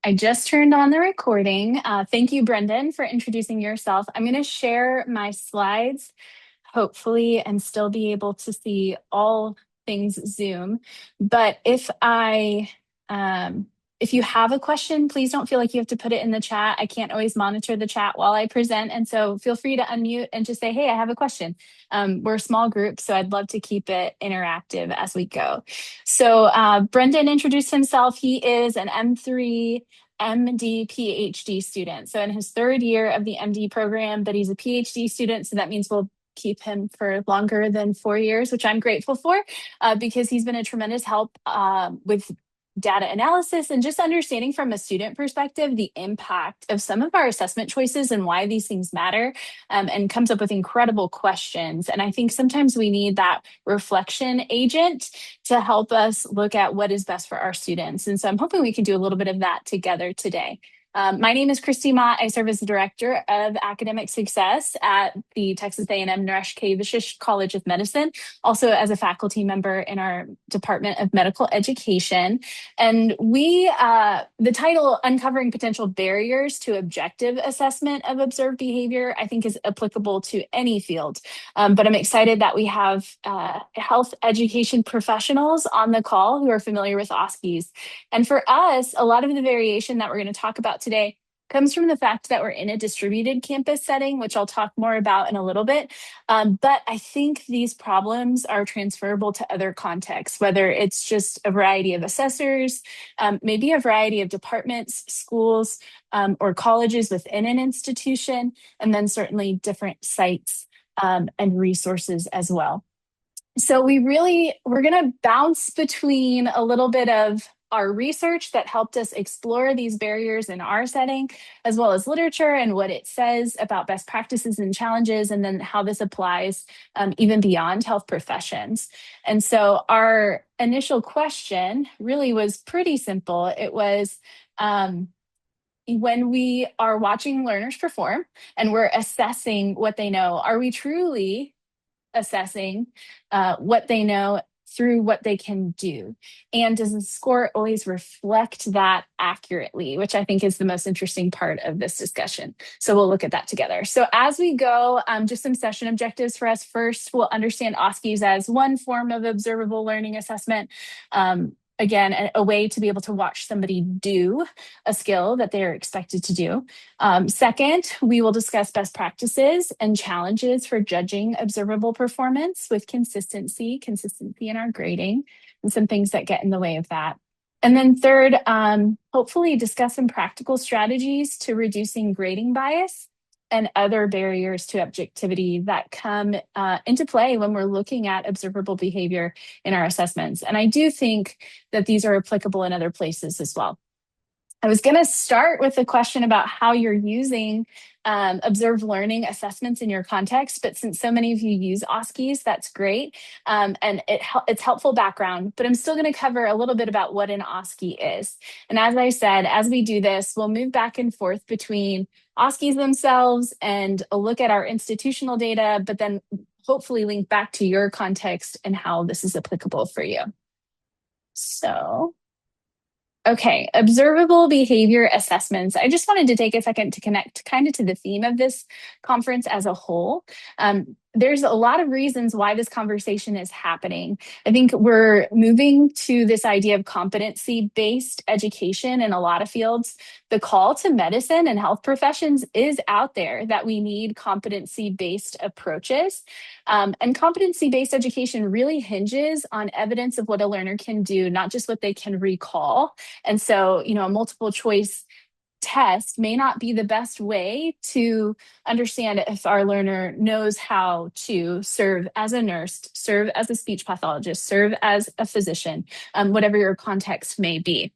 I just turned on the recording. Thank you, Brendan, for introducing yourself. I'm going to share my slides, hopefully, and still be able to see all things Zoom. But if you have a question, please don't feel like you have to put it in the chat. I can't always monitor the chat while I present, and so feel free to unmute and just say, "Hey, I have a question." We're a small group, so I'd love to keep it interactive as we go. So Brendan introduced himself. He is an M3 MD PhD student. So in his third year of the MD program, but he's a PhD student. So that means we'll keep him for longer than 4 years, which I'm grateful for because he's been a tremendous help with data analysis and just understanding from a student perspective the impact of some of our assessment choices and why these things matter, and comes up with incredible questions. And I think sometimes we need that reflection agent to help us look at what is best for our students. And so I'm hoping we can do a little bit of that together today. My name is Christy Mott. I serve as the Director of Academic Success at the Texas A&M Naresh K. Vishesh College of Medicine, also as a faculty member in our Department of Medical Education. And the title, Uncovering Potential Barriers to Objective Assessment of Observed Behavior, I think is applicable to any field. But I'm excited that we have health education professionals on the call who are familiar with OSCEs. And for us, a lot of the variation that we're going to talk about today comes from the fact that we're in a distributed campus setting, which I'll talk more about in a little bit. But I think these problems are transferable to other contexts, whether it's just a variety of assessors, maybe a variety of departments, schools, or colleges within an institution, and then certainly different sites and resources as well. So we're going to bounce between a little bit of our research that helped us explore these barriers in our setting, as well as literature and what it says about best practices and challenges, and then how this applies even beyond health professions. And so our initial question really was pretty simple. It was, when we are watching learners perform and we're assessing what they know, are we truly assessing what they know through what they can do? And does the score always reflect that accurately, which I think is the most interesting part of this discussion. So we'll look at that together. So as we go, just some session objectives for us. First, we'll understand OSCEs as one form of observable learning assessment. Again, a way to be able to watch somebody do a skill that they're expected to do. Second, we will discuss best practices and challenges for judging observable performance with consistency in our grading, and some things that get in the way of that. And then third, hopefully discuss some practical strategies to reducing grading bias and other barriers to objectivity that come into play when we're looking at observable behavior in our assessments. And I do think that these are applicable in other places as well. I was going to start with a question about how you're using observed learning assessments in your context, but since so many of you use OSCEs, that's great. And it's helpful background, but I'm still going to cover a little bit about what an OSCE is. And as I said, as we do this, we'll move back and forth between OSCEs themselves and a look at our institutional data, but then hopefully link back to your context and how this is applicable for you. So, okay, observable behavior assessments. I just wanted to take a second to connect kind of to the theme of this conference as a whole. There's a lot of reasons why this conversation is happening. I think we're moving to this idea of competency-based education in a lot of fields. The call to medicine and health professions is out there that we need competency-based approaches. And competency-based education really hinges on evidence of what a learner can do, not just what they can recall. And so, a multiple choice test may not be the best way to understand if our learner knows how to serve as a nurse, serve as a speech pathologist, serve as a physician, whatever your context may be.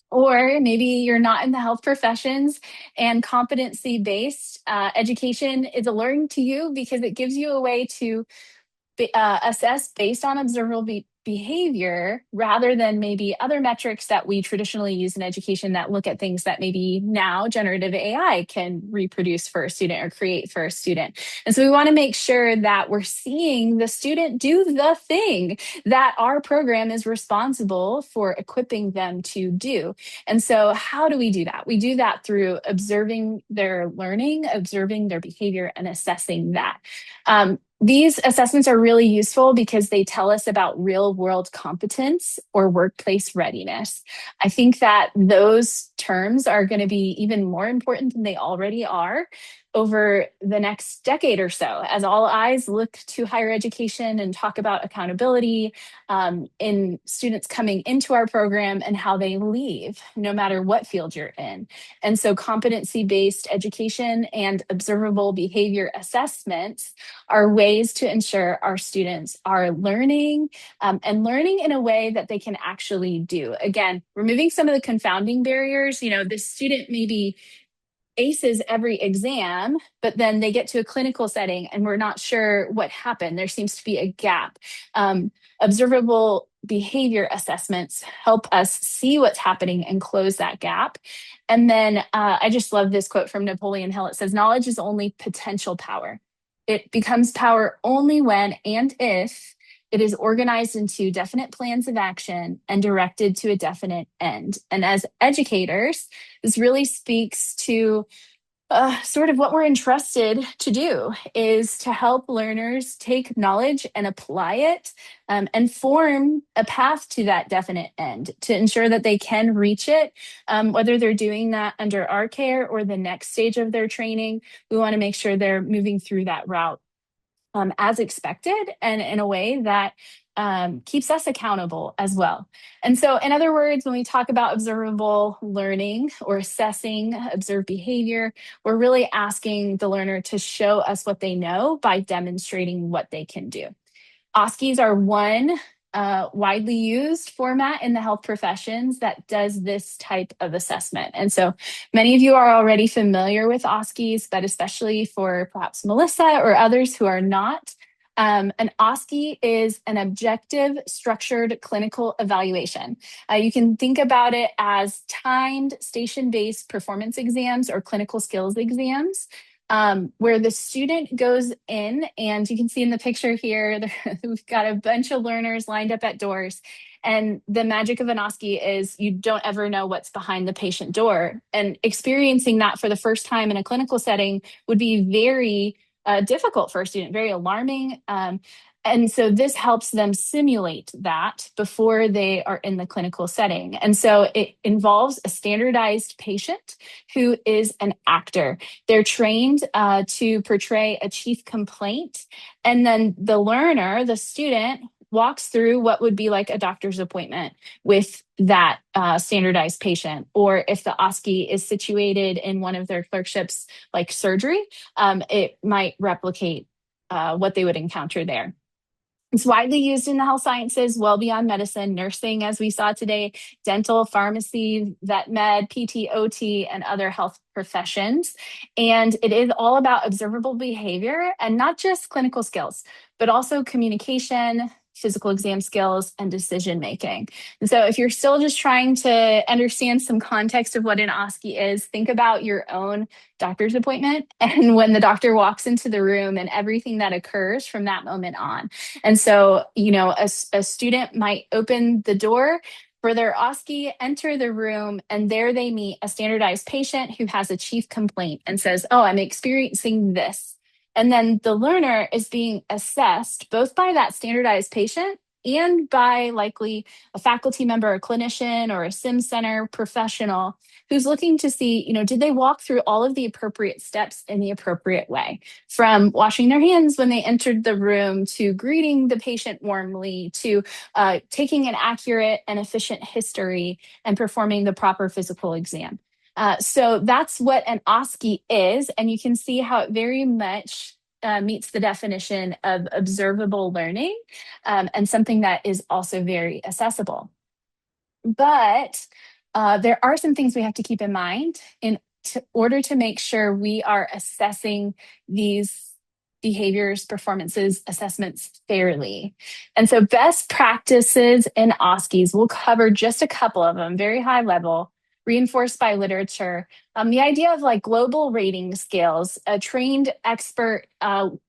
Or maybe you're not in the health professions and competency-based education is alluring to you because it gives you a way to assess based on observable behavior rather than maybe other metrics that we traditionally use in education that look at things that maybe now generative AI can reproduce for a student or create for a student. And so we want to make sure that we're seeing the student do the thing that our program is responsible for equipping them to do. And so how do we do that? We do that through observing their learning, observing their behavior, and assessing that. These assessments are really useful because they tell us about real world competence or workplace readiness. I think that those terms are going to be even more important than they already are over the next decade or so, as all eyes look to higher education and talk about accountability in students coming into our program and how they leave, no matter what field you're in. And so competency-based education and observable behavior assessments are ways to ensure our students are learning and learning in a way that they can actually do. Again, removing some of the confounding barriers. The student maybe aces every exam, but then they get to a clinical setting and we're not sure what happened. There seems to be a gap. Observable behavior assessments help us see what's happening and close that gap. And then I just love this quote from Napoleon Hill. It says, "Knowledge is only potential power. It becomes power only when and if it is organized into definite plans of action and directed to a definite end." And as educators, this really speaks to sort of what we're entrusted to do is to help learners take knowledge and apply it and form a path to that definite end to ensure that they can reach it, whether they're doing that under our care or the next stage of their training. We want to make sure they're moving through that route as expected and in a way that keeps us accountable as well. And so, in other words, when we talk about observable learning or assessing observed behavior, we're really asking the learner to show us what they know by demonstrating what they can do. OSCEs are one widely used format in the health professions that does this type of assessment. And so many of you are already familiar with OSCEs, but especially for perhaps Melissa or others who are not, an OSCE is an objective, structured clinical evaluation. You can think about it as timed, station-based performance exams or clinical skills exams, where the student goes in, and you can see in the picture here, we've got a bunch of learners lined up at doors. And the magic of an OSCE is you don't ever know what's behind the patient door. And experiencing that for the first time in a clinical setting would be very difficult for a student, very alarming. And so this helps them simulate that before they are in the clinical setting. And so it involves a standardized patient who is an actor. They're trained to portray a chief complaint. And then the learner, the student, walks through what would be like a doctor's appointment with that standardized patient. Or if the OSCE is situated in one of their clerkships, like surgery, it might replicate what they would encounter there. It's widely used in the health sciences, well beyond medicine, nursing, as we saw today, dental, pharmacy, vet med, PT, OT, and other health professions. And it is all about observable behavior and not just clinical skills, but also communication, physical exam skills, and decision making. And so if you're still just trying to understand some context of what an OSCE is, think about your own doctor's appointment and when the doctor walks into the room and everything that occurs from that moment on. And so, a student might open the door for their OSCE, enter the room, and there they meet a standardized patient who has a chief complaint and says, "Oh, I'm experiencing this." And then the learner is being assessed both by that standardized patient and by likely a faculty member, a clinician, or a sim center professional who's looking to see, did they walk through all of the appropriate steps in the appropriate way, from washing their hands when they entered the room to greeting the patient warmly to taking an accurate and efficient history and performing the proper physical exam. So that's what an OSCE is, and you can see how it very much meets the definition of observable learning and something that is also very accessible. But there are some things we have to keep in mind in order to make sure we are assessing these behaviors, performances, assessments fairly. And so best practices in OSCEs, we'll cover just a couple of them, very high level, reinforced by literature. The idea of like global rating scales, a trained expert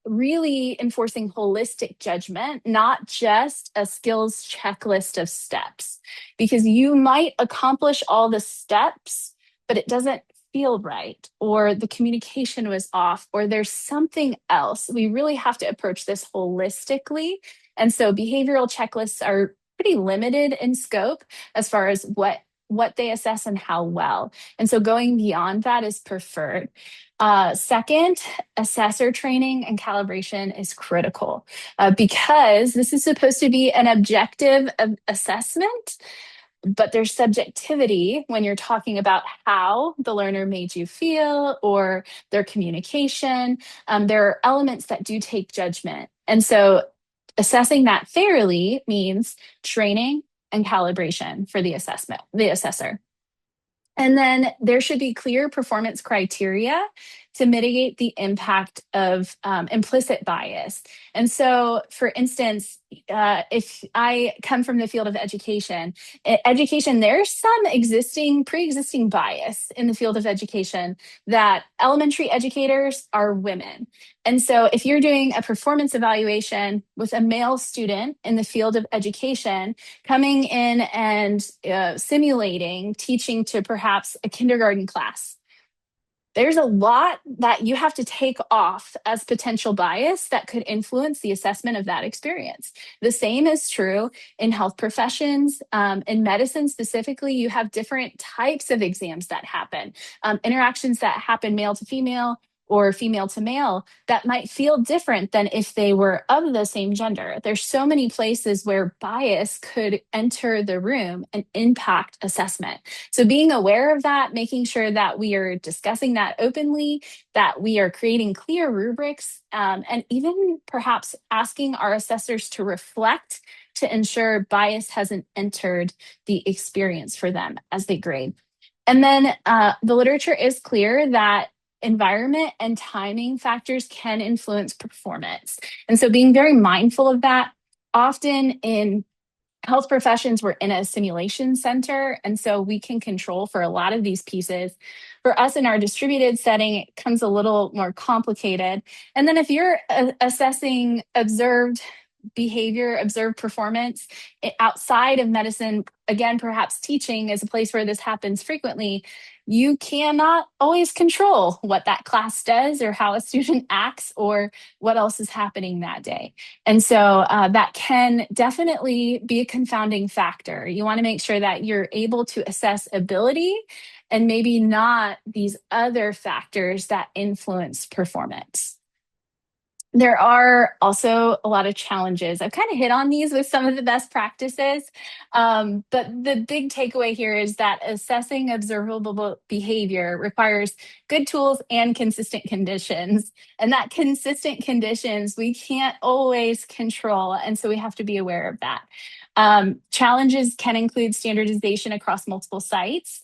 really enforcing holistic judgment, not just a skills checklist of steps, because you might accomplish all the steps, but it doesn't feel right, or the communication was off, or there's something else. We really have to approach this holistically. And so behavioral checklists are pretty limited in scope as far as what they assess and how well. And so going beyond that is preferred. Second, assessor training and calibration is critical because this is supposed to be an objective assessment, but there's subjectivity when you're talking about how the learner made you feel or their communication. There are elements that do take judgment. And so assessing that fairly means training and calibration for the assessor. And then there should be clear performance criteria to mitigate the impact of implicit bias. And so, for instance, if I come from the field of education, there's some pre-existing bias in the field of education that elementary educators are women. And so if you're doing a performance evaluation with a male student in the field of education, coming in and simulating teaching to perhaps a kindergarten class, there's a lot that you have to take off as potential bias that could influence the assessment of that experience. The same is true in health professions. In medicine specifically, you have different types of exams that happen, interactions that happen male to female or female to male that might feel different than if they were of the same gender. There's so many places where bias could enter the room and impact assessment. So being aware of that, making sure that we are discussing that openly, that we are creating clear rubrics, and even perhaps asking our assessors to reflect to ensure bias hasn't entered the experience for them as they grade. And then the literature is clear that environment and timing factors can influence performance. And so being very mindful of that. Often in health professions, we're in a simulation center, and so we can control for a lot of these pieces. For us in our distributed setting, it comes a little more complicated. And then if you're assessing observed behavior, observed performance outside of medicine, again, perhaps teaching is a place where this happens frequently, you cannot always control what that class does or how a student acts or what else is happening that day. And so that can definitely be a confounding factor. You want to make sure that you're able to assess ability and maybe not these other factors that influence performance. There are also a lot of challenges. I've kind of hit on these with some of the best practices, but the big takeaway here is that assessing observable behavior requires good tools and consistent conditions. And that consistent conditions we can't always control, and so we have to be aware of that. Challenges can include standardization across multiple sites,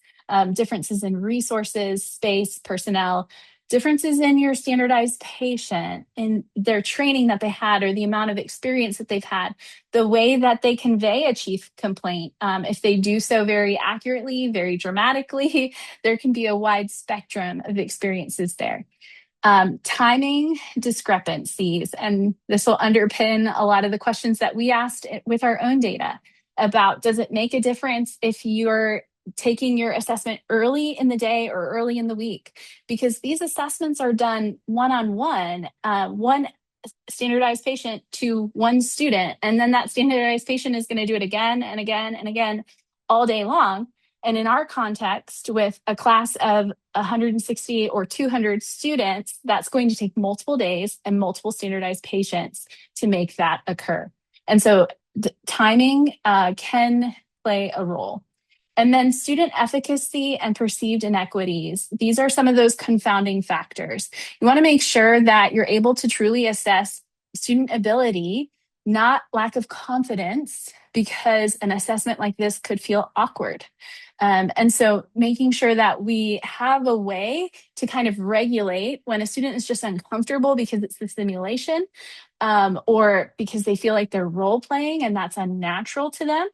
differences in resources, space, personnel, differences in your standardized patient, in their training that they had or the amount of experience that they've had, the way that they convey a chief complaint. If they do so very accurately, very dramatically, there can be a wide spectrum of experiences there. Timing discrepancies, and this will underpin a lot of the questions that we asked with our own data about, does it make a difference if you're taking your assessment early in the day or early in the week? Because these assessments are done one-on-one, one standardized patient to one student, and then that standardized patient is going to do it again and again and again all day long. And in our context, with a class of 160 or 200 students, that's going to take multiple days and multiple standardized patients to make that occur. And so timing can play a role. And then student efficacy and perceived inequities. These are some of those confounding factors. You want to make sure that you're able to truly assess student ability, not lack of confidence, because an assessment like this could feel awkward. And so making sure that we have a way to kind of regulate when a student is just uncomfortable because it's the simulation, or because they feel like they're role playing and that's unnatural to them,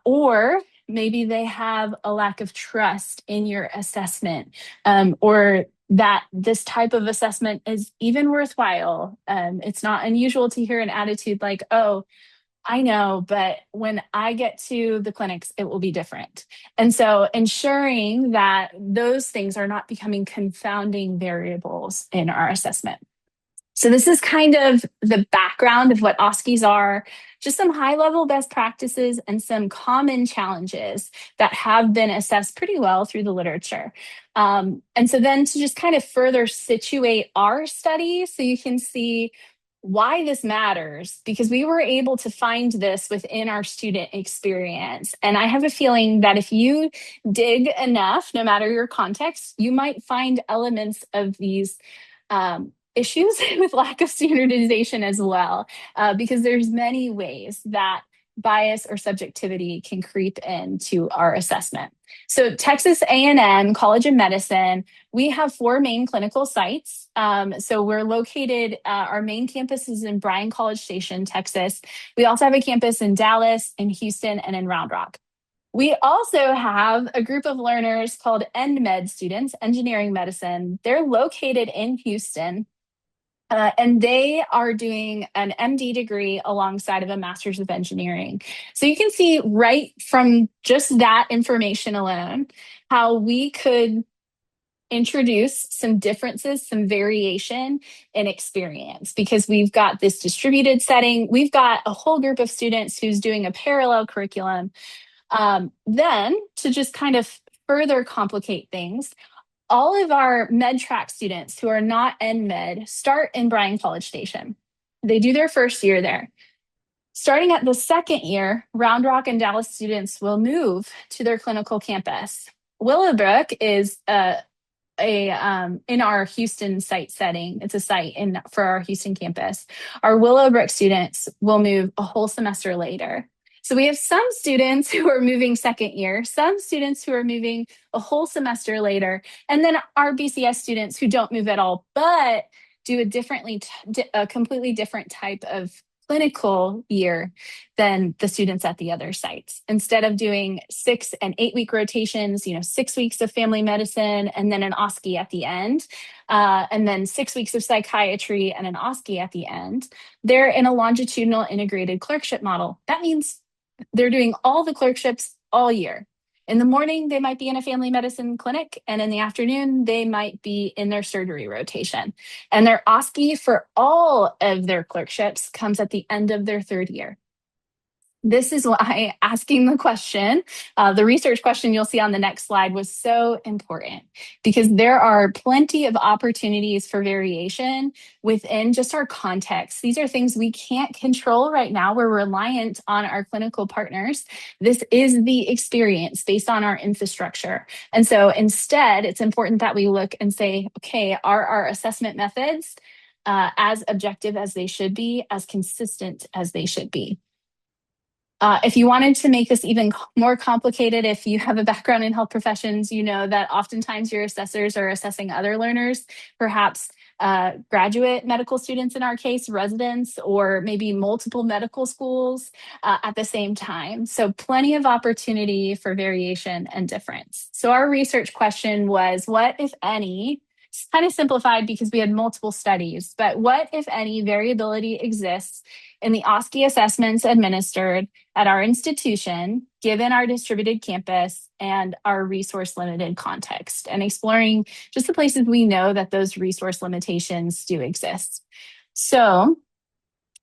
or maybe they have a lack of trust in your assessment, or that this type of assessment is even worthwhile. It's not unusual to hear an attitude like, oh, I know, but when I get to the clinics, it will be different. And so ensuring that those things are not becoming confounding variables in our assessment. So this is kind of the background of what OSCEs are, just some high-level best practices and some common challenges that have been assessed pretty well through the literature. And so then to just kind of further situate our study so you can see why this matters, because we were able to find this within our student experience. And I have a feeling that if you dig enough, no matter your context, you might find elements of these issues with lack of standardization as well, because there's many ways that bias or subjectivity can creep into our assessment. So Texas A&M College of Medicine, we have 4 main clinical sites. So we're located, our main campus is in Bryan College Station, Texas. We also have a campus in Dallas, in Houston, and in Round Rock. We also have a group of learners called EndMed students, engineering medicine. They're located in Houston. And they are doing an MD degree alongside of a master's of engineering. So you can see right from just that information alone, how we could introduce some differences, some variation in experience, because we've got this distributed setting. We've got a whole group of students who's doing a parallel curriculum. Then to just kind of further complicate things, all of our med track students who are not en med start in Bryan College Station. They do their first year there. Starting at the second year, Round Rock and Dallas students will move to their clinical campus. Willowbrook is in our Houston site setting. It's a site for our Houston campus. Our Willowbrook students will move a whole semester later. So we have some students who are moving second year, some students who are moving a whole semester later, and then our BCS students who don't move at all, but do a completely different type of clinical year than the students at the other sites. Instead of doing 6 and 8 week rotations, 6 weeks of family medicine and then an OSCE at the end, and then 6 weeks of psychiatry and an OSCE at the end, they're in a longitudinal integrated clerkship model. That means they're doing all the clerkships all year. In the morning, they might be in a family medicine clinic, and in the afternoon, they might be in their surgery rotation. And their OSCE for all of their clerkships comes at the end of their 3rd year. This is why asking the question, the research question you'll see on the next slide, was so important, because there are plenty of opportunities for variation within just our context. These are things we can't control right now. We're reliant on our clinical partners. This is the experience based on our infrastructure. And so instead, it's important that we look and say, okay, are our assessment methods as objective as they should be, as consistent as they should be? If you wanted to make this even more complicated, if you have a background in health professions, you know that oftentimes your assessors are assessing other learners, perhaps graduate medical students in our case, residents, or maybe multiple medical schools at the same time. So plenty of opportunity for variation and difference. So our research question was, what, if any, it's kind of simplified because we had multiple studies, but what, if any, variability exists in the OSCE assessments administered at our institution, given our distributed campus and our resource limited context, and exploring just the places we know that those resource limitations do exist. So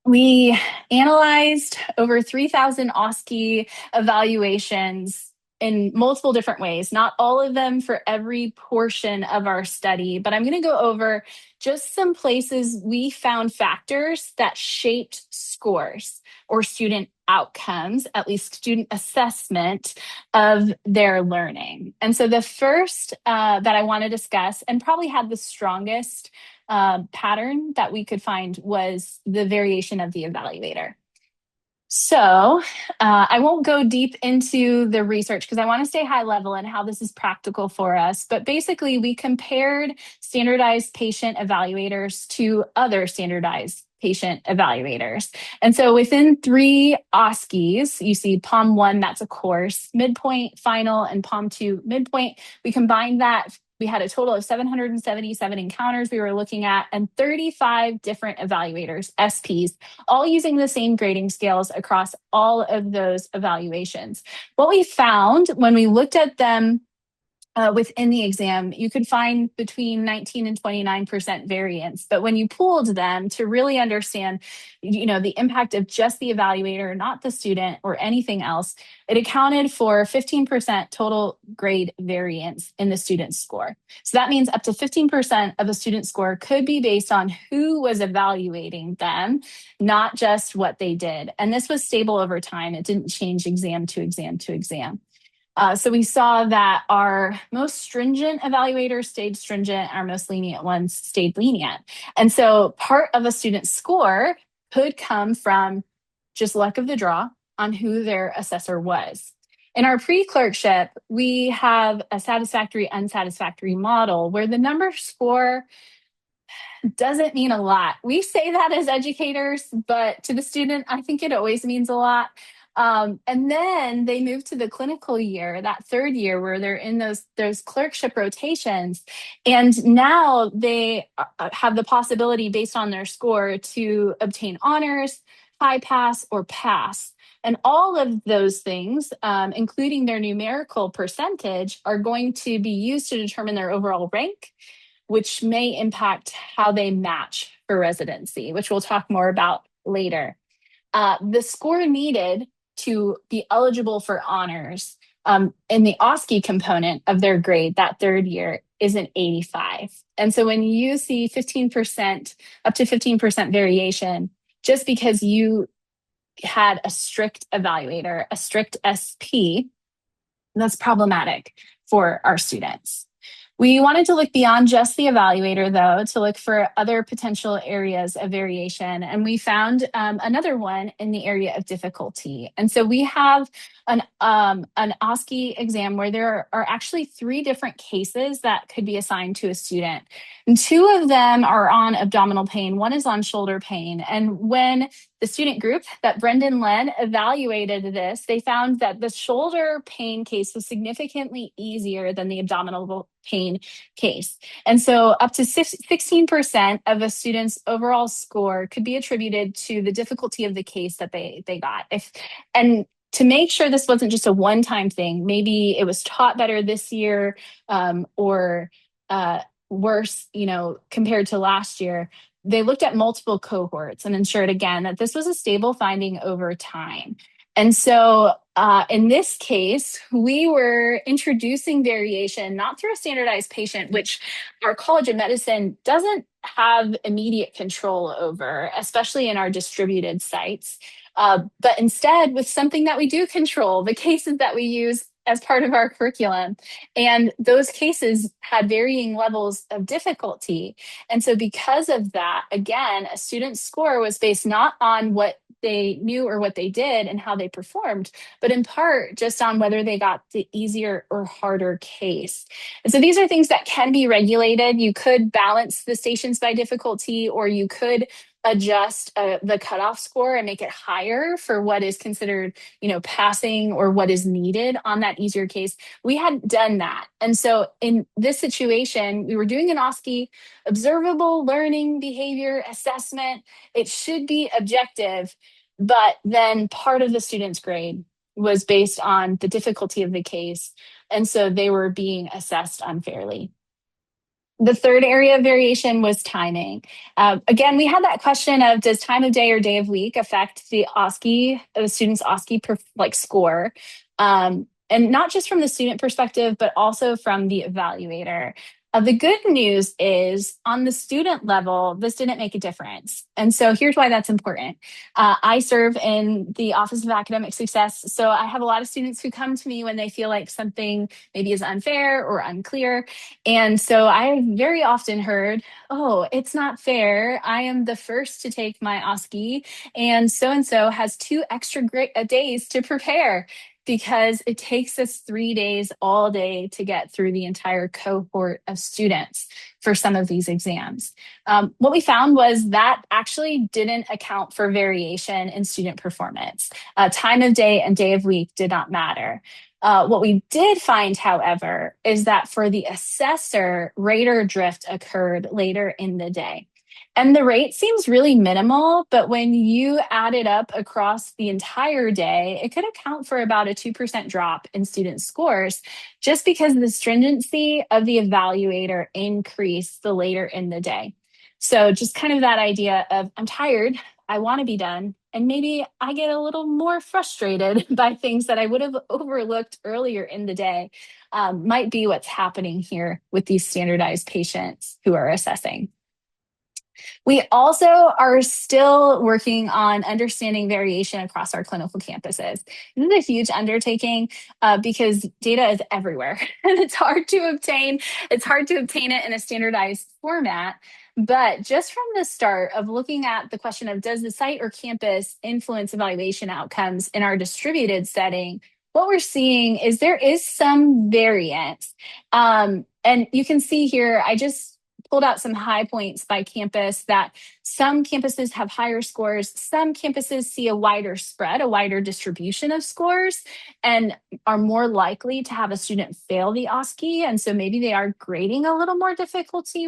we analyzed over 3,000 OSCE evaluations in multiple different ways, not all of them for every portion of our study, but I'm going to go over just some places we found factors that shaped scores or student outcomes, at least student assessment of their learning. And so the first that I want to discuss, and probably had the strongest pattern that we could find, was the variation of the evaluator. So I won't go deep into the research because I want to stay high level and how this is practical for us. But basically, we compared standardized patient evaluators to other standardized patient evaluators. And so within three OSCEs, you see POM 1, that's a course, midpoint, final, and POM 2, midpoint. We combined that. We had a total of 777 encounters we were looking at and 35 different evaluators, SPs, all using the same grading scales across all of those evaluations. What we found when we looked at them within the exam, you could find between 19 and 29% variance. But when you pooled them to really understand, the impact of just the evaluator, not the student or anything else, it accounted for 15% total grade variance in the student's score. So that means up to 15% of a student's score could be based on who was evaluating them, not just what they did. And this was stable over time. It didn't change exam to exam to exam. So we saw that our most stringent evaluators stayed stringent, our most lenient ones stayed lenient. And so part of a student's score could come from just luck of the draw on who their assessor was. In our pre-clerkship, we have a satisfactory, unsatisfactory model where the number score doesn't mean a lot. We say that as educators, but to the student, I think it always means a lot. And then they move to the clinical year, that third year where they're in those clerkship rotations. And now they have the possibility based on their score to obtain honors, high pass, or pass. And all of those things, including their numerical percentage, are going to be used to determine their overall rank, which may impact how they match for residency, which we'll talk more about later. The score needed to be eligible for honors in the OSCE component of their grade that third year is an 85. And so when you see 15%, up to 15% variation, just because you had a strict evaluator, a strict SP, that's problematic for our students. We wanted to look beyond just the evaluator, though, to look for other potential areas of variation. And we found another one in the area of difficulty. And so we have an OSCE exam where there are actually 3 different cases that could be assigned to a student. And 2 of them are on abdominal pain. One is on shoulder pain. And when the student group that Brendan led evaluated this, they found that the shoulder pain case was significantly easier than the abdominal pain case. And so up to 16% of a student's overall score could be attributed to the difficulty of the case that they got. And to make sure this wasn't just a one-time thing, maybe it was taught better this year or worse, compared to last year, they looked at multiple cohorts and ensured again that this was a stable finding over time. And so in this case, we were introducing variation, not through a standardized patient, which our College of Medicine doesn't have immediate control over, especially in our distributed sites, but instead with something that we do control, the cases that we use as part of our curriculum. And those cases had varying levels of difficulty. And so because of that, again, a student's score was based not on what they knew or what they did and how they performed, but in part just on whether they got the easier or harder case. And so these are things that can be regulated. You could balance the stations by difficulty, or you could adjust the cutoff score and make it higher for what is considered, passing or what is needed on that easier case. We hadn't done that. And so in this situation, we were doing an OSCE, observable learning behavior assessment. It should be objective, but then part of the student's grade was based on the difficulty of the case. And so they were being assessed unfairly. The third area of variation was timing. Again, we had that question of, does time of day or day of week affect the OSCE, the student's OSCE score? And not just from the student perspective, but also from the evaluator. The good news is on the student level, this didn't make a difference. And so here's why that's important. I serve in the Office of Academic Success. So I have a lot of students who come to me when they feel like something maybe is unfair or unclear. And so I have very often heard, oh, it's not fair. I am the first to take my OSCE, and so has 2 extra days to prepare because it takes us 3 days all day to get through the entire cohort of students for some of these exams. What we found was that actually didn't account for variation in student performance. Time of day and day of week did not matter. What we did find, however, is that for the assessor, rater drift occurred later in the day. And the rate seems really minimal, but when you add it up across the entire day, it could account for about a 2% drop in student scores just because the stringency of the evaluator increased the later in the day. So just kind of that idea of I'm tired, I want to be done, and maybe I get a little more frustrated by things that I would have overlooked earlier in the day might be what's happening here with these standardized patients who are assessing. We also are still working on understanding variation across our clinical campuses. This is a huge undertaking because data is everywhere and it's hard to obtain. It's hard to obtain it in a standardized format. But just from the start of looking at the question of does the site or campus influence evaluation outcomes in our distributed setting, what we're seeing is there is some variance. And you can see here, I just pulled out some high points by campus that some campuses have higher scores, some campuses see a wider spread, a wider distribution of scores, and are more likely to have a student fail the OSCE. And so maybe they are grading a little more difficultly.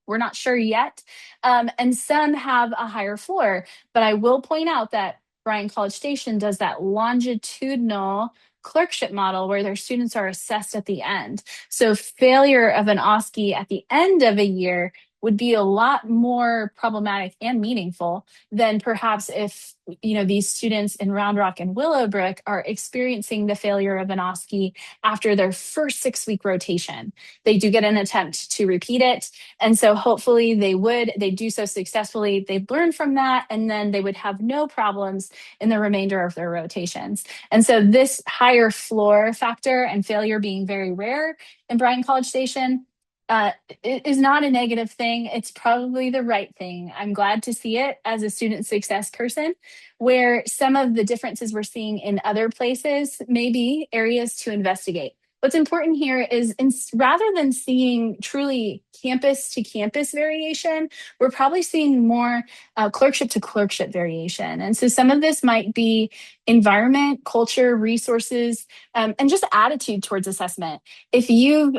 We're not sure yet. And some have a higher floor. But I will point out that Bryan College Station does that longitudinal clerkship model where their students are assessed at the end. So failure of an OSCE at the end of a year would be a lot more problematic and meaningful than perhaps if these students in Round Rock and Willowbrook are experiencing the failure of an OSCE after their first 6-week rotation. They do get an attempt to repeat it. And so hopefully they do so successfully. They'd learn from that, and then they would have no problems in the remainder of their rotations. And so this higher floor factor and failure being very rare in Bryan College Station it is not a negative thing. It's probably the right thing. I'm glad to see it as a student success person, where some of the differences we're seeing in other places may be areas to investigate. What's important here is rather than seeing truly campus to campus variation, we're probably seeing more clerkship to clerkship variation. And so some of this might be environment, culture, resources, and just attitude towards assessment. If you've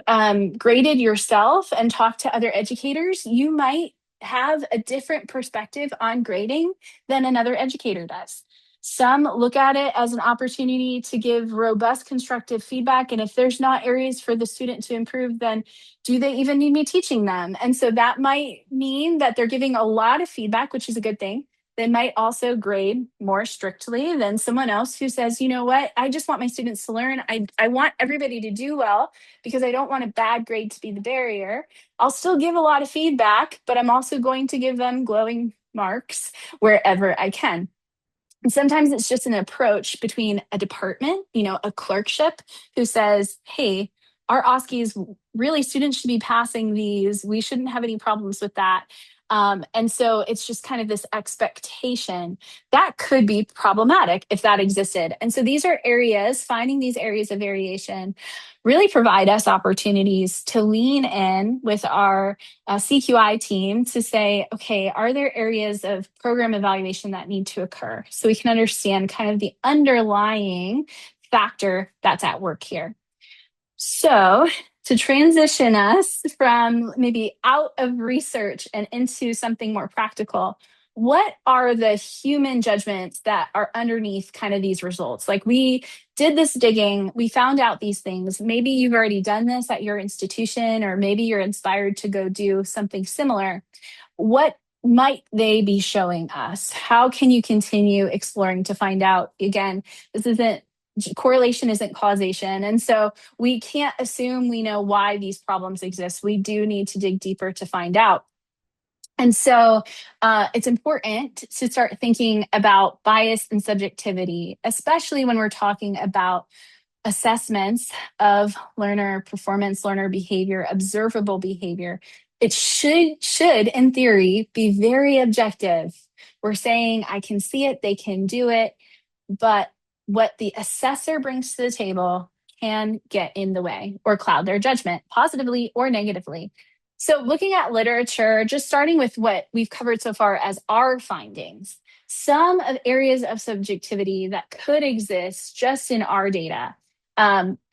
graded yourself and talked to other educators, you might have a different perspective on grading than another educator does. Some look at it as an opportunity to give robust constructive feedback. And if there's not areas for the student to improve, then do they even need me teaching them? And so that might mean that they're giving a lot of feedback, which is a good thing. They might also grade more strictly than someone else who says, you know what, I just want my students to learn. I want everybody to do well because I don't want a bad grade to be the barrier. I'll still give a lot of feedback, but I'm also going to give them glowing marks wherever I can. And sometimes it's just an approach between a department, a clerkship who says, hey, our OSCEs, really students should be passing these. We shouldn't have any problems with that. And so it's just kind of this expectation that could be problematic if that existed. And so these are areas, finding these areas of variation really provide us opportunities to lean in with our CQI team to say, okay, are there areas of program evaluation that need to occur? So we can understand kind of the underlying factor that's at work here. So to transition us from maybe out of research and into something more practical, what are the human judgments that are underneath kind of these results? Like we did this digging, we found out these things. Maybe you've already done this at your institution, or maybe you're inspired to go do something similar. What might they be showing us? How can you continue exploring to find out? Again, this isn't correlation isn't causation. And so we can't assume we know why these problems exist. We do need to dig deeper to find out. And so it's important to start thinking about bias and subjectivity, especially when we're talking about assessments of learner performance, learner behavior, observable behavior. It should in theory be very objective. We're saying I can see it, they can do it, but what the assessor brings to the table can get in the way or cloud their judgment positively or negatively. So looking at literature, just starting with what we've covered so far as our findings, some of areas of subjectivity that could exist just in our data.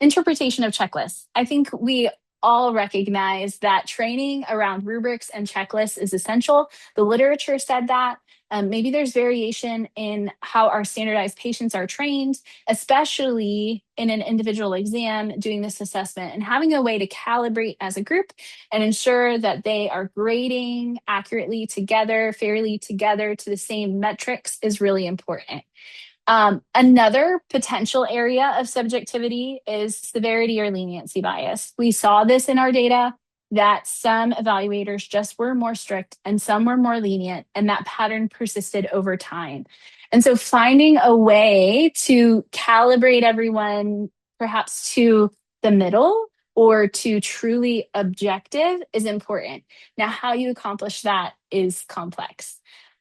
Interpretation of checklists. I think we all recognize that training around rubrics and checklists is essential. The literature said that. Maybe there's variation in how our standardized patients are trained, especially in an individual exam doing this assessment, and having a way to calibrate as a group and ensure that they are grading accurately together, fairly together to the same metrics is really important. Another potential area of subjectivity is severity or leniency bias. We saw this in our data that some evaluators just were more strict and some were more lenient, and that pattern persisted over time. And so finding a way to calibrate everyone perhaps to the middle or to truly objective is important. Now, how you accomplish that is complex.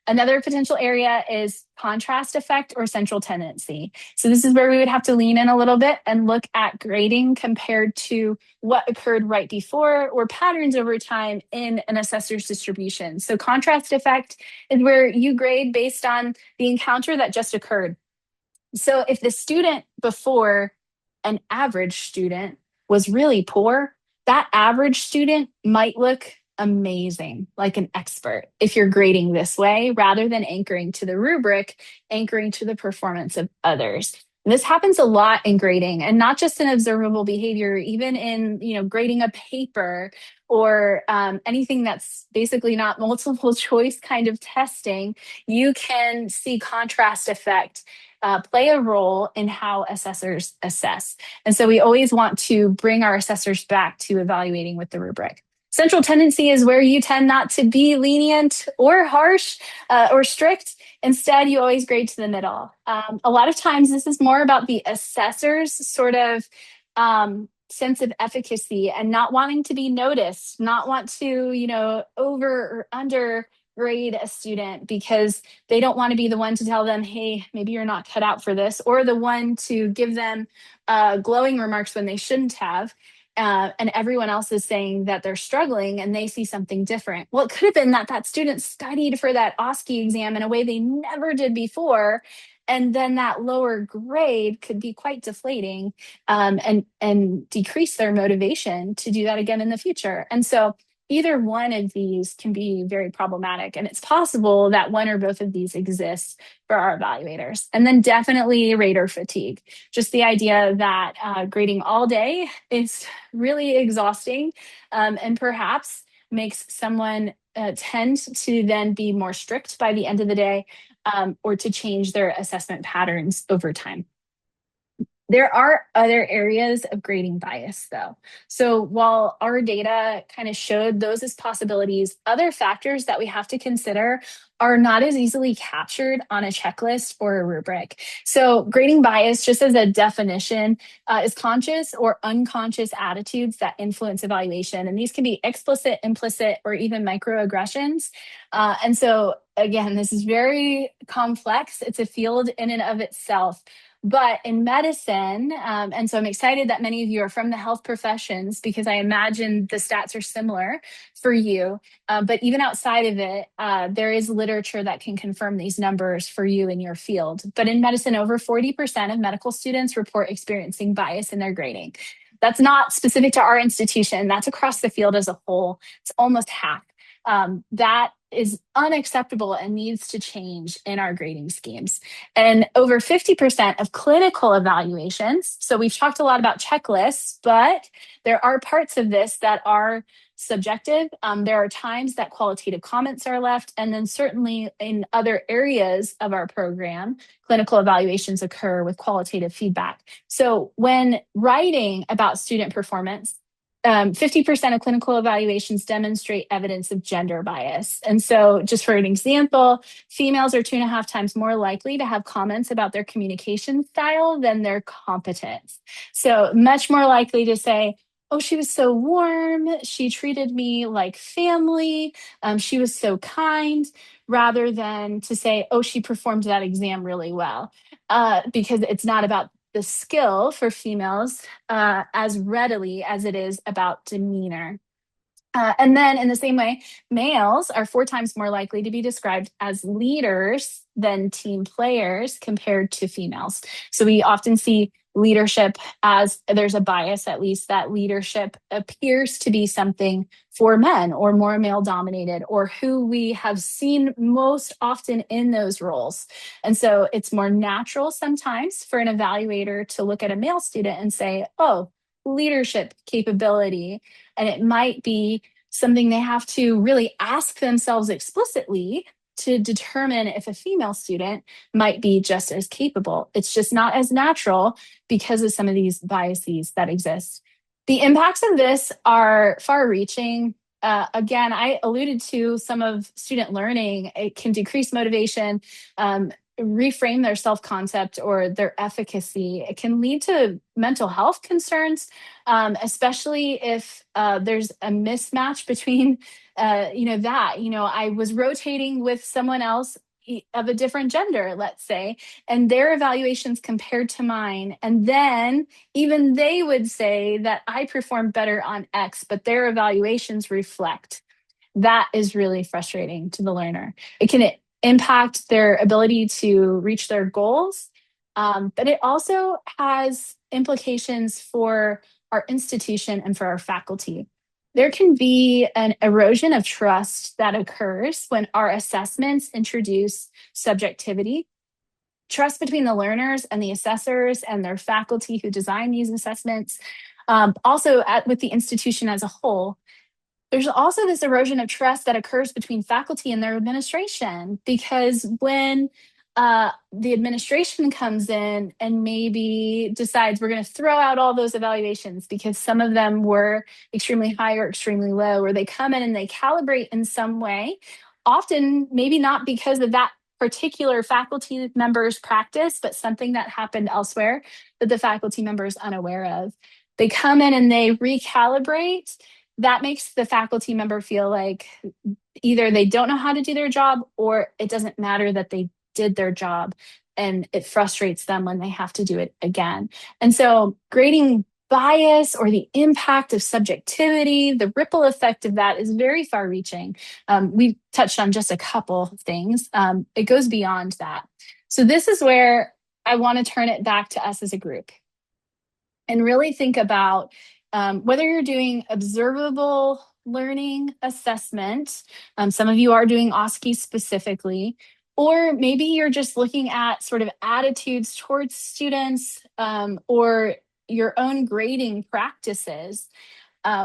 Another potential area is contrast effect or central tendency. So this is where we would have to lean in a little bit and look at grading compared to what occurred right before or patterns over time in an assessor's distribution. So contrast effect is where you grade based on the encounter that just occurred. So if the student before an average student was really poor, that average student might look amazing, like an expert, if you're grading this way, rather than anchoring to the rubric, anchoring to the performance of others. And this happens a lot in grading, and not just in observable behavior, even in grading a paper or anything that's basically not multiple choice kind of testing. You can see contrast effect play a role in how assessors assess. And so we always want to bring our assessors back to evaluating with the rubric. Central tendency is where you tend not to be lenient or harsh or strict. Instead, you always grade to the middle. A lot of times, this is more about the assessor's sort of sense of efficacy and not wanting to be noticed, not want to, over or under grade a student because they don't want to be the one to tell them, hey, maybe you're not cut out for this, or the one to give them glowing remarks when they shouldn't have. And everyone else is saying that they're struggling and they see something different. Well, it could have been that student studied for that OSCE exam in a way they never did before. And then that lower grade could be quite deflating and decrease their motivation to do that again in the future. And so either one of these can be very problematic. And it's possible that one or both of these exist for our evaluators. And then definitely rater fatigue. Just the idea that grading all day is really exhausting and perhaps makes someone tend to then be more strict by the end of the day or to change their assessment patterns over time. There are other areas of grading bias, though. So while our data kind of showed those as possibilities, other factors that we have to consider are not as easily captured on a checklist or a rubric. So grading bias, just as a definition, is conscious or unconscious attitudes that influence evaluation. And these can be explicit, implicit, or even microaggressions. And so again, this is very complex. It's a field in and of itself. But in medicine, and so I'm excited that many of you are from the health professions because I imagine the stats are similar for you. But even outside of it, there is literature that can confirm these numbers for you in your field. But in medicine, over 40% of medical students report experiencing bias in their grading. That's not specific to our institution. That's across the field as a whole. It's almost half. That is unacceptable and needs to change in our grading schemes. And over 50% of clinical evaluations, so we've talked a lot about checklists, but there are parts of this that are subjective. There are times that qualitative comments are left, and then certainly in other areas of our program, clinical evaluations occur with qualitative feedback. So when writing about student performance, 50% of clinical evaluations demonstrate evidence of gender bias. And so, just for an example, females are 2.5 times more likely to have comments about their communication style than their competence. So, much more likely to say, oh, she was so warm, she treated me like family, she was so kind, rather than to say, oh, she performed that exam really well. Because it's not about the skill for females as readily as it is about demeanor. And then, in the same way, males are 4 times more likely to be described as leaders than team players compared to females. So we often see leadership as there's a bias, at least, that leadership appears to be something for men or more male dominated, or who we have seen most often in those roles. And so it's more natural sometimes for an evaluator to look at a male student and say, oh, leadership capability. And it might be something they have to really ask themselves explicitly to determine if a female student might be just as capable. It's just not as natural because of some of these biases that exist. The impacts of this are far reaching. Again, I alluded to some of student learning. It can decrease motivation, reframe their self-concept or their efficacy. It can lead to mental health concerns, especially if there's a mismatch between, I was rotating with someone else of a different gender, let's say, and their evaluations compared to mine. And then even they would say that I performed better on X, but their evaluations reflect. That is really frustrating to the learner. It can impact their ability to reach their goals, but it also has implications for our institution and for our faculty. There can be an erosion of trust that occurs when our assessments introduce subjectivity. Trust between the learners and the assessors and their faculty who design these assessments. With the institution as a whole, there's also this erosion of trust that occurs between faculty and their administration, because when the administration comes in and maybe decides we're going to throw out all those evaluations because some of them were extremely high or extremely low, or they come in and they calibrate in some way, often maybe not because of that particular faculty member's practice, but something that happened elsewhere that the faculty member is unaware of. They come in and they recalibrate. That makes the faculty member feel like either they don't know how to do their job, or it doesn't matter that they did their job, and it frustrates them when they have to do it again. And so grading bias or the impact of subjectivity, the ripple effect of that is very far reaching. We touched on just a couple things. It goes beyond that. So this is where I want to turn it back to us as a group and really think about whether you're doing observable learning assessment. Some of you are doing OSCEs specifically, or maybe you're just looking at sort of attitudes towards students, or your own grading practices.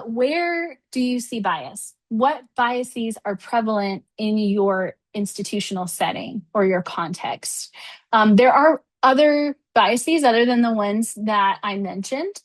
Where do you see bias? What biases are prevalent in your institutional setting or your context? There are other biases other than the ones that I mentioned.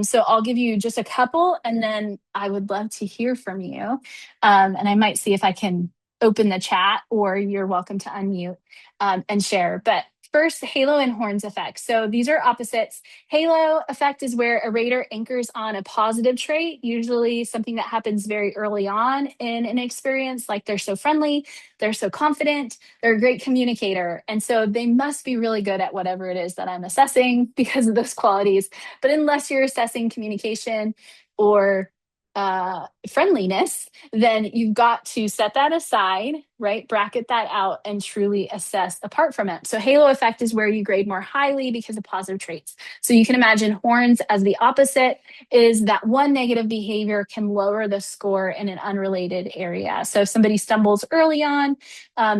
So I'll give you just a couple, and then I would love to hear from you. And I might see if I can open the chat, or you're welcome to unmute and share. But first, halo and horns effect. So these are opposites. Halo effect is where a rater anchors on a positive trait, usually something that happens very early on in an experience, like they're so friendly, they're so confident, they're a great communicator. And so they must be really good at whatever it is that I'm assessing because of those qualities. But unless you're assessing communication or friendliness, then you've got to set that aside, right? Bracket that out and truly assess apart from it. So, halo effect is where you grade more highly because of positive traits. So, you can imagine horns as the opposite is that one negative behavior can lower the score in an unrelated area. So, if somebody stumbles early on,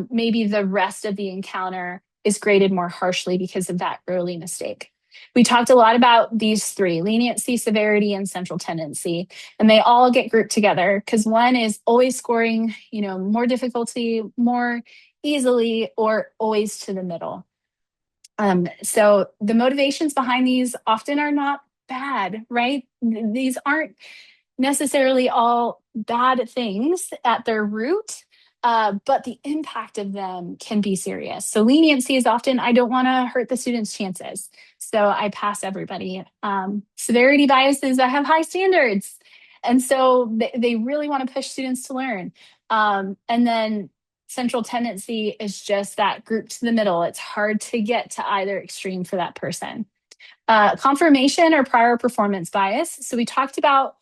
maybe the rest of the encounter is graded more harshly because of that early mistake. We talked a lot about these three: leniency, severity, and central tendency. And they all get grouped together because one is always scoring, more difficulty, more easily, or always to the middle. So the motivations behind these often are not bad, right? These aren't necessarily all bad things at their root, but the impact of them can be serious. So leniency is often, I don't want to hurt the student's chances, so I pass everybody. Severity biases, I have high standards, and so they really want to push students to learn. And then central tendency is just that group to the middle. It's hard to get to either extreme for that person. Confirmation or prior performance bias. So we talked about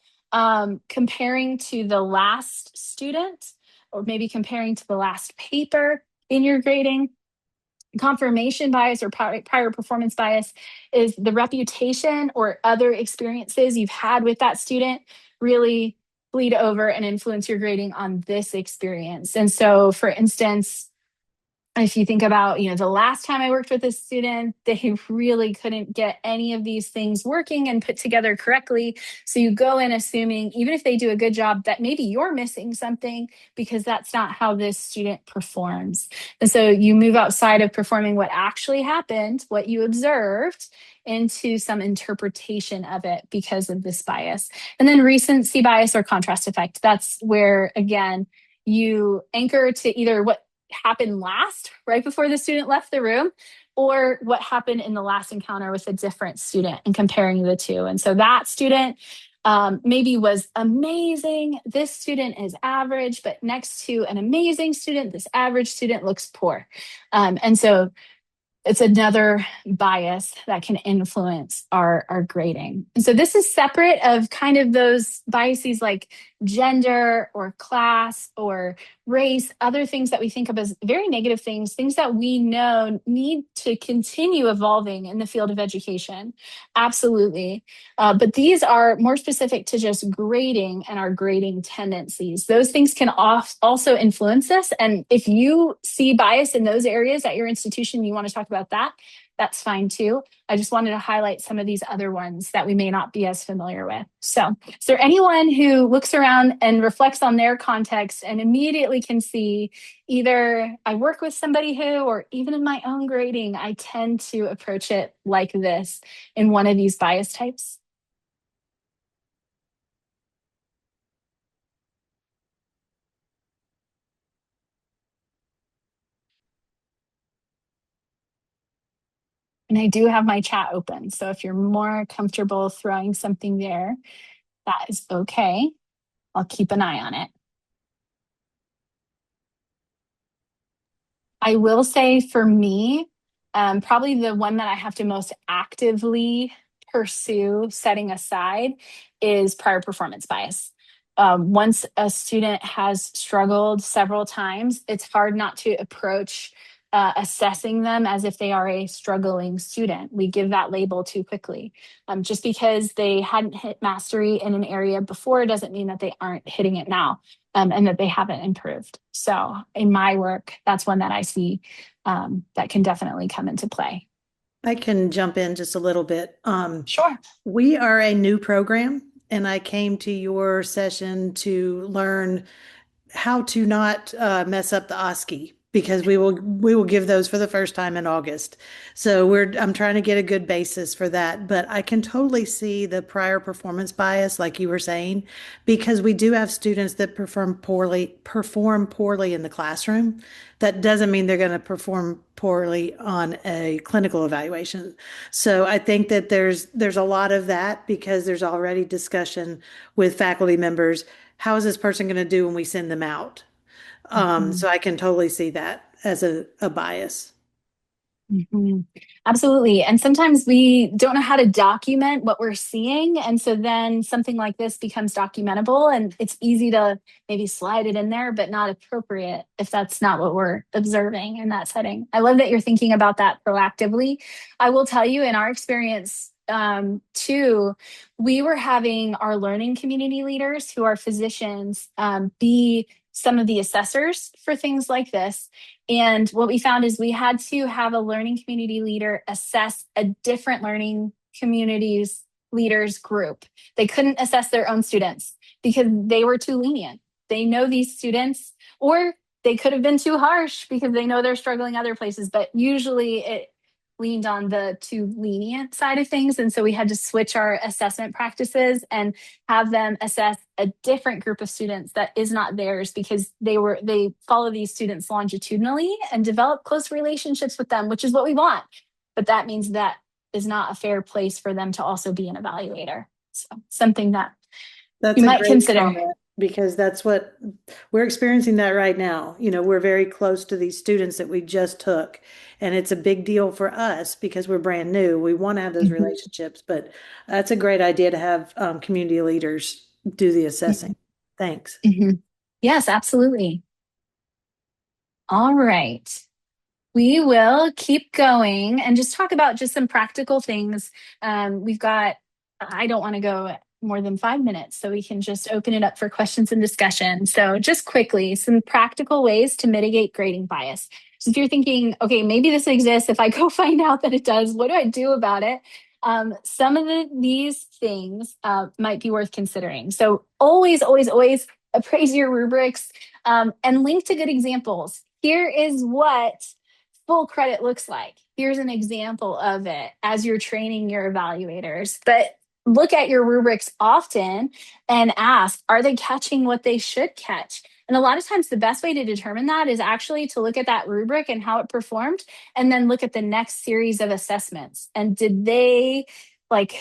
comparing to the last student, or maybe comparing to the last paper in your grading. Confirmation bias or prior performance bias is the reputation or other experiences you've had with that student really bleed over and influence your grading on this experience. And so, for instance, if you think about, the last time I worked with a student, they really couldn't get any of these things working and put together correctly. So you go in assuming, even if they do a good job, that maybe you're missing something because that's not how this student performs. And so you move outside of performing what actually happened, what you observed, into some interpretation of it because of this bias. And then recency bias or contrast effect. That's where, again, you anchor to either what happened last, right before the student left the room, or what happened in the last encounter with a different student, and comparing the two. And so that student maybe was amazing. This student is average, but next to an amazing student, this average student looks poor. And so it's another bias that can influence our grading. And so this is separate of kind of those biases like gender or class or race, other things that we think of as very negative things that we know need to continue evolving in the field of education. Absolutely. But these are more specific to just grading and our grading tendencies. Those things can also influence us. And if you see bias in those areas at your institution, you want to talk about that, that's fine too. I just wanted to highlight some of these other ones that we may not be as familiar with. So, is there anyone who looks around and reflects on their context and immediately can see either I work with somebody who, or even in my own grading, I tend to approach it like this in one of these bias types? And I do have my chat open. So if you're more comfortable throwing something there, that is okay. I'll keep an eye on it. I will say for me, probably the one that I have to most actively pursue setting aside is prior performance bias. Once a student has struggled several times, it's hard not to approach assessing them as if they are a struggling student. We give that label too quickly. Just because they hadn't hit mastery in an area before doesn't mean that they aren't hitting it now, and that they haven't improved. So in my work, that's one that I see that can definitely come into play. I can jump in just a little bit. Sure. We are a new program, and I came to your session to learn how to not mess up the OSCE because we will give those for the first time in August. So I'm trying to get a good basis for that, but I can totally see the prior performance bias, like you were saying, because we do have students that perform poorly in the classroom. That doesn't mean they're going to perform poorly on a clinical evaluation. So I think that there's a lot of that because there's already discussion with faculty members. How is this person going to do when we send them out? Mhm. So I can totally see that as a bias. Mhm. Absolutely. And sometimes we don't know how to document what we're seeing. And so then something like this becomes documentable, and it's easy to maybe slide it in there, but not appropriate if that's not what we're observing in that setting. I love that you're thinking about that proactively. I will tell you, in our experience, too, we were having our learning community leaders who are physicians be some of the assessors for things like this. And what we found is we had to have a learning community leader assess a different learning communities leaders group. They couldn't assess their own students because they were too lenient. They know these students, or they could have been too harsh because they know they're struggling other places, but usually it leaned on the too lenient side of things. And so we had to switch our assessment practices and have them assess a different group of students that is not theirs, because they follow these students longitudinally and develop close relationships with them, which is what we want. But that means that is not a fair place for them to also be an evaluator. So something that you That's a might great consider. comment because that's what we're experiencing that right now. We're very close to these students that we just took, and it's a big deal for us because we're brand new. We want to have those Mhm, relationships, but that's a great idea to have community leaders do the mhm, assessing. Thanks. mhm. Yes, absolutely. All right. We will keep going and just talk about just some practical things. We've got, I don't want to go more than 5 minutes, so we can just open it up for questions and discussion. So, just quickly, some practical ways to mitigate grading bias. So, if you're thinking, okay, maybe this exists, if I go find out that it does, what do I do about it? Some of these things might be worth considering. So, always appraise your rubrics and link to good examples. Here is what full credit looks like. Here's an example of it as you're training your evaluators. But look at your rubrics often and ask, are they catching what they should catch? And a lot of times, the best way to determine that is actually to look at that rubric and how it performed, and then look at the next series of assessments. And did they like,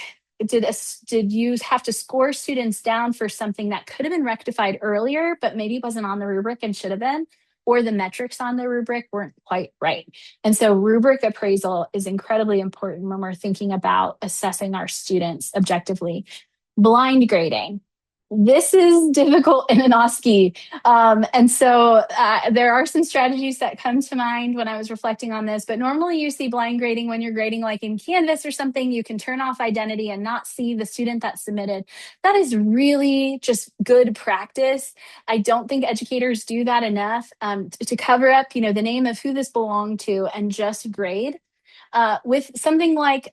did you have to score students down for something that could have been rectified earlier, but maybe wasn't on the rubric and should have been? Or the metrics on the rubric weren't quite right. And so rubric appraisal is incredibly important when we're thinking about assessing our students objectively. Blind grading. This is difficult in an OSCE. And so there are some strategies that come to mind when I was reflecting on this, but normally you see blind grading when you're grading like in Canvas or something. You can turn off identity and not see the student that submitted. That is really just good practice. I don't think educators do that enough to cover up, the name of who this belonged to and just grade. With something like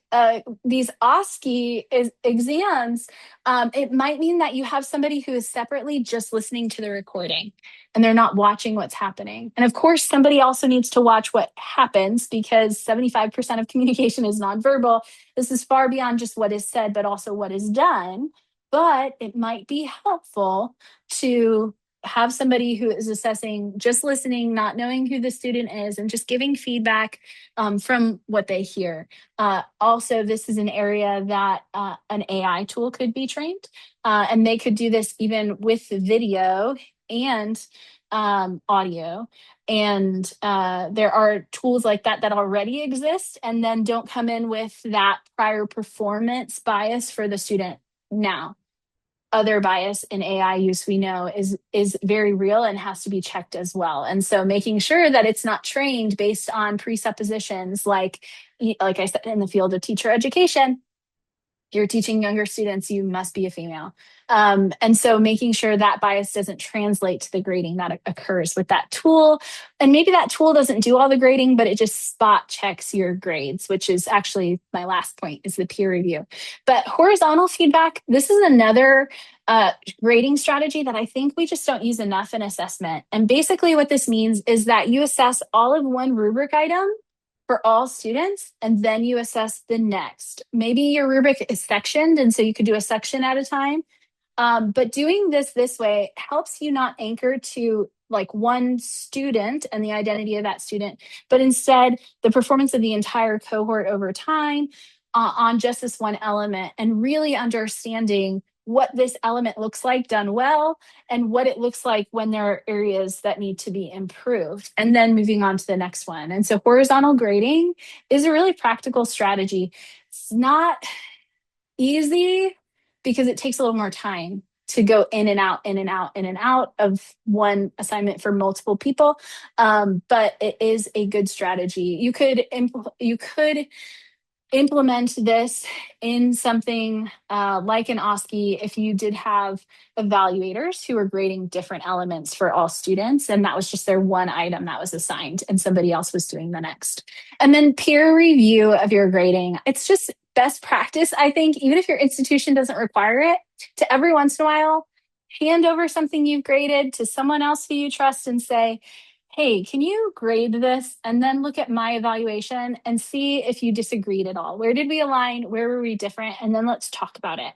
these OSCE exams, it might mean that you have somebody who is separately just listening to the recording and they're not watching what's happening. And of course, somebody also needs to watch what happens because 75% of communication is nonverbal. This is far beyond just what is said, but also what is done. But it might be helpful to have somebody who is assessing, just listening, not knowing who the student is, and just giving feedback from what they hear. Also, this is an area that an AI tool could be trained, and they could do this even with video and audio. And there are tools like that that already exist and then don't come in with that prior performance bias for the student now. Other bias in AI use we know is very real and has to be checked as well. And so making sure that it's not trained based on presuppositions like I said in the field of teacher education, you're teaching younger students, you must be a female. And so making sure that bias doesn't translate to the grading that occurs with that tool. And maybe that tool doesn't do all the grading, but it just spot checks your grades, which is actually my last point is the peer review. But horizontal feedback, this is another grading strategy that I think we just don't use enough in assessment. And basically what this means is that you assess all of one rubric item for all students, and then you assess the next. Maybe your rubric is sectioned, and so you could do a section at a time. But doing this way helps you not anchor to like one student and the identity of that student, but instead the performance of the entire cohort over time on just this one element, and really understanding what this element looks like done well and what it looks like when there are areas that need to be improved, and then moving on to the next one. And so horizontal grading is a really practical strategy. It's not easy because it takes a little more time to go in and out, in and out, in and out of one assignment for multiple people. But it is a good strategy. You could implement this in something like an OSCE if you did have evaluators who were grading different elements for all students, and that was just their one item that was assigned and somebody else was doing the next. And then peer review of your grading. It's just best practice, I think, even if your institution doesn't require it, to every once in a while hand over something you've graded to someone else who you trust and say, hey, can you grade this and then look at my evaluation and see if you disagreed at all? Where did we align? Where were we different? And then let's talk about it.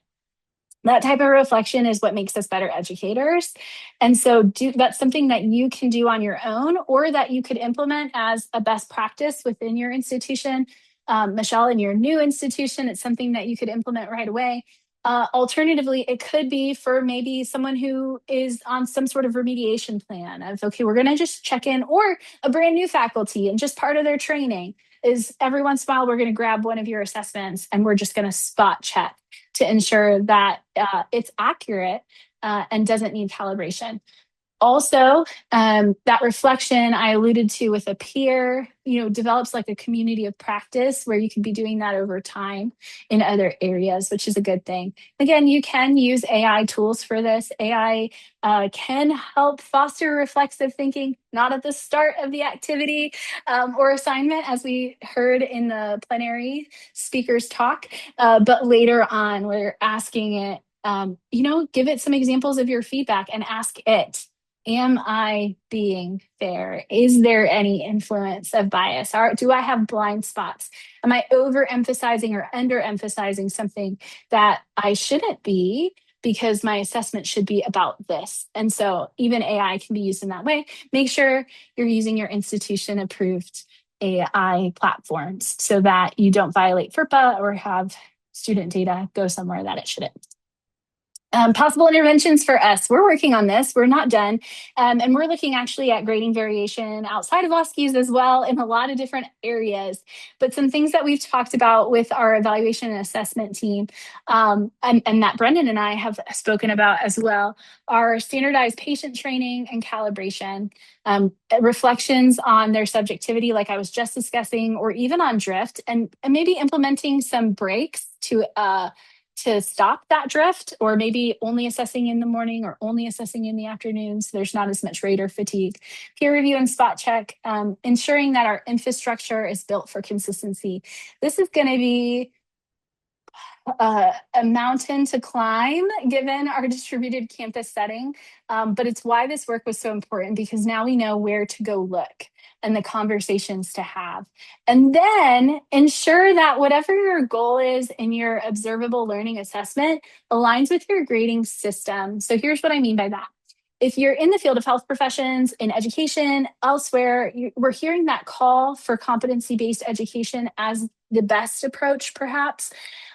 That type of reflection is what makes us better educators. And so that's something that you can do on your own or that you could implement as a best practice within your institution. Michelle, in your new institution, it's something that you could implement right away. Alternatively, it could be for maybe someone who is on some sort of remediation plan of, okay, we're going to just check in, or a brand new faculty and just part of their training is every once in a while, we're going to grab one of your assessments and we're just going to spot check to ensure that it's accurate and doesn't need calibration. Also, that reflection I alluded to with a peer, develops like a community of practice where you can be doing that over time in other areas, which is a good thing. Again, you can use AI tools for this. AI can help foster reflexive thinking, not at the start of the activity or assignment, as we heard in the plenary speakers talk, but later on, we're asking it, give it some examples of your feedback and ask it, am I being fair? Is there any influence of bias? Do I have blind spots? Am I overemphasizing or underemphasizing something that I shouldn't be because my assessment should be about this? And so even AI can be used in that way. Make sure you're using your institution approved AI platforms so that you don't violate FERPA or have student data go somewhere that it shouldn't. Possible interventions for us. We're working on this. We're not done. And we're looking actually at grading variation outside of OSCEs as well in a lot of different areas. But some things that we've talked about with our evaluation and assessment team, and that Brendan and I have spoken about as well, are standardized patient training and calibration, reflections on their subjectivity, like I was just discussing, or even on drift, and maybe implementing some breaks to stop that drift, or maybe only assessing in the morning or only assessing in the afternoon so there's not as much rater fatigue. Peer review and spot check, ensuring that our infrastructure is built for consistency. This is going to be a mountain to climb given our distributed campus setting, but it's why this work was so important, because now we know where to go look and the conversations to have. And then ensure that whatever your goal is in your observable learning assessment aligns with your grading system. So here's what I mean by that. If you're in the field of health professions, in education, elsewhere, we're hearing that call for competency-based education as the best approach, perhaps.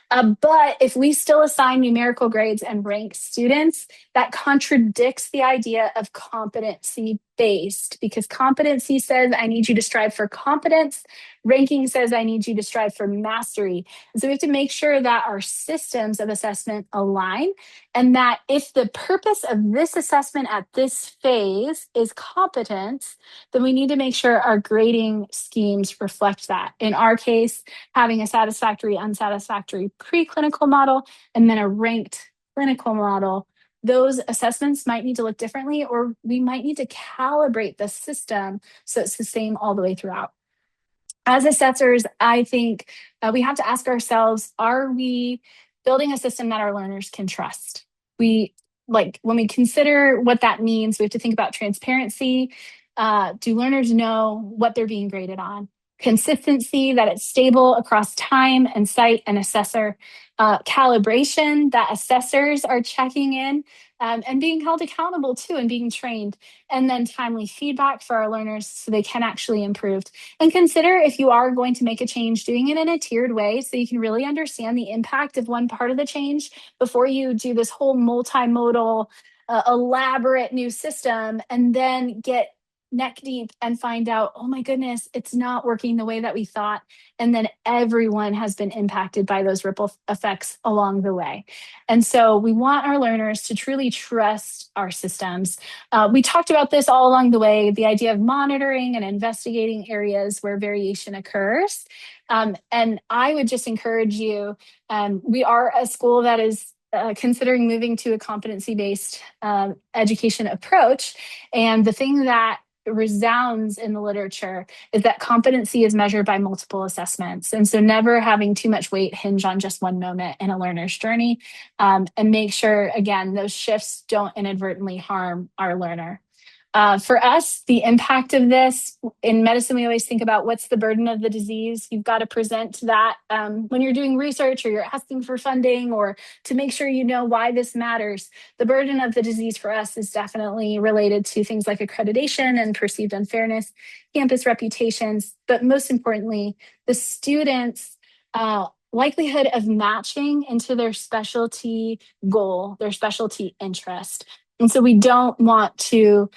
But if we still assign numerical grades and rank students, that contradicts the idea of competency-based, because competency says I need you to strive for competence. Ranking says I need you to strive for mastery. And so we have to make sure that our systems of assessment align, and that if the purpose of this assessment at this phase is competence, then we need to make sure our grading schemes reflect that. In our case, having a satisfactory, unsatisfactory preclinical model, and then a ranked clinical model, those assessments might need to look differently, or we might need to calibrate the system so it's the same all the way throughout. As assessors, I think we have to ask ourselves, are we building a system that our learners can trust? When we consider what that means, we have to think about transparency. Do learners know what they're being graded on? consistency, that it's stable across time and site and assessor, calibration, that assessors are checking in and being held accountable too and being trained, and then timely feedback for our learners so they can actually improve. And consider, if you are going to make a change, doing it in a tiered way so you can really understand the impact of one part of the change before you do this whole multimodal, elaborate new system and then get neck deep and find out, oh my goodness, it's not working the way that we thought. And then everyone has been impacted by those ripple effects along the way. And so we want our learners to truly trust our systems. We talked about this all along the way, the idea of monitoring and investigating areas where variation occurs. And I would just encourage you, we are a school that is considering moving to a competency-based education approach. And the thing that resounds in the literature is that competency is measured by multiple assessments. And so never having too much weight hinge on just one moment in a learner's journey, and make sure, again, those shifts don't inadvertently harm our learner. For us, the impact of this in medicine, we always think about what's the burden of the disease. You've got to present that when you're doing research or you're asking for funding or to make sure you know why this matters. The burden of the disease for us is definitely related to things like accreditation and perceived unfairness, campus reputations, but most importantly, the students' likelihood of matching into their specialty goal, their specialty interest. And so we don't want to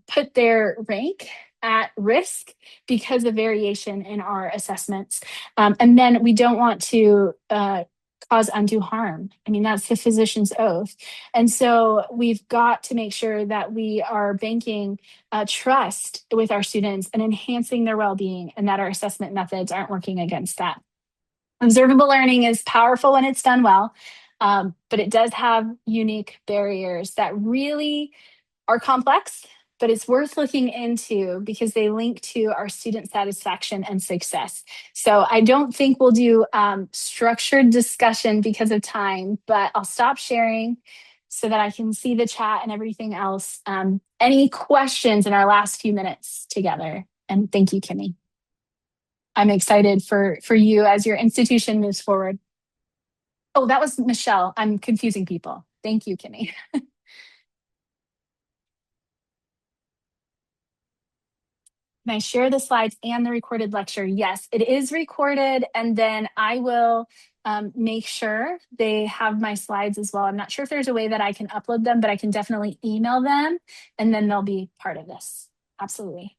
put their rank at risk because of variation in our assessments. And then we don't want to cause undue harm. I mean, that's the physician's oath. And so we've got to make sure that we are banking trust with our students and enhancing their well-being, and that our assessment methods aren't working against that. Observable learning is powerful when it's done well, but it does have unique barriers that really are complex, but it's worth looking into because they link to our student satisfaction and success. So I don't think we'll do structured discussion because of time, but I'll stop sharing so that I can see the chat and everything else. Any questions in our last few minutes together? And thank you, Kimmy. I'm excited for you as your institution moves forward. Oh, that was Michelle. I'm confusing people. Thank you, Kimmy. Can I share the slides and the recorded lecture? Yes, it is recorded, and then I will make sure they have my slides as well. I'm not sure if there's a way that I can upload them, but I can definitely email them, and then they'll be part of this. Absolutely.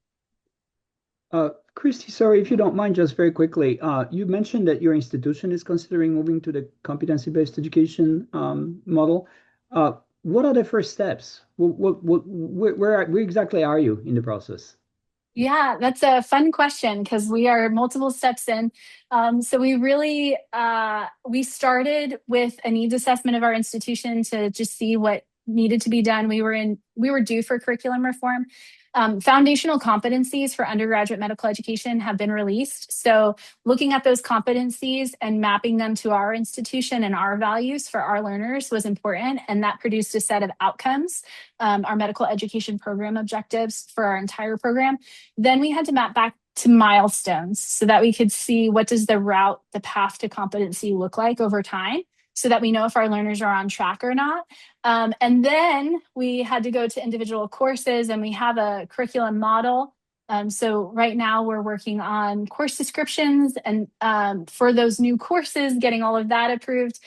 Christy, sorry, if you don't mind, just very quickly, you mentioned that your institution is considering moving to the competency-based education model. What are the first steps? Where exactly are you in the process? Yeah, that's a fun question because we are multiple steps in. So we really, we started with a needs assessment of our institution to just see what needed to be done. We were due for curriculum reform. Foundational competencies for undergraduate medical education have been released. So looking at those competencies and mapping them to our institution and our values for our learners was important. And that produced a set of outcomes, our medical education program objectives for our entire program. Then we had to map back to milestones so that we could see what does the route, the path to competency look like over time, so that we know if our learners are on track or not. And then we had to go to individual courses, and we have a curriculum model. So right now we're working on course descriptions, and for those new courses, getting all of that approved.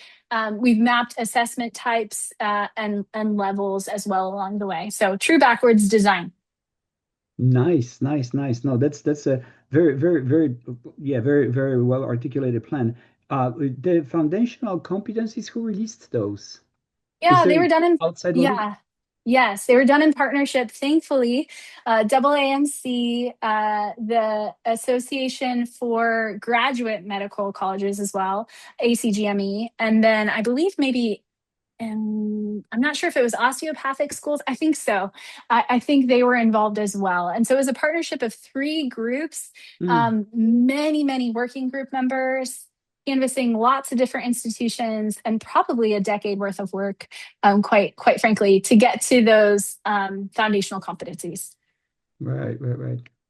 We've mapped assessment types and levels as well along the way. So true backwards design. Nice. No, that's a very well articulated plan. The foundational competencies, who released those? Is Yeah, they there were done in, outside body? yeah. Yes, they were done in partnership. Thankfully, AAMC, the Association for Graduate Medical Colleges as well, ACGME, and then I believe maybe, and I'm not sure if it was osteopathic schools. I think so. I think they were involved as well. And so it was a partnership of three groups, many working group members, canvassing lots of different institutions, and probably a decade worth of work, quite frankly, to get to those foundational competencies. Right.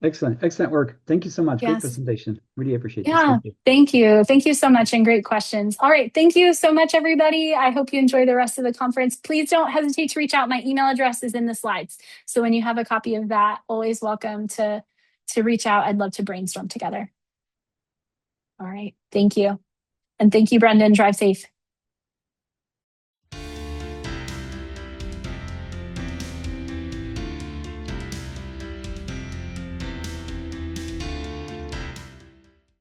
Excellent. Excellent work. Thank you so much. Great Yes. presentation. Really appreciate this. Yeah. Thank you. Thank you. Thank you so much, and great questions. All right. Thank you so much, everybody. I hope you enjoy the rest of the conference. Please don't hesitate to reach out. My email address is in the slides. So when you have a copy of that, always welcome to reach out. I'd love to brainstorm together. All right. Thank you. And thank you, Brendan. Drive safe.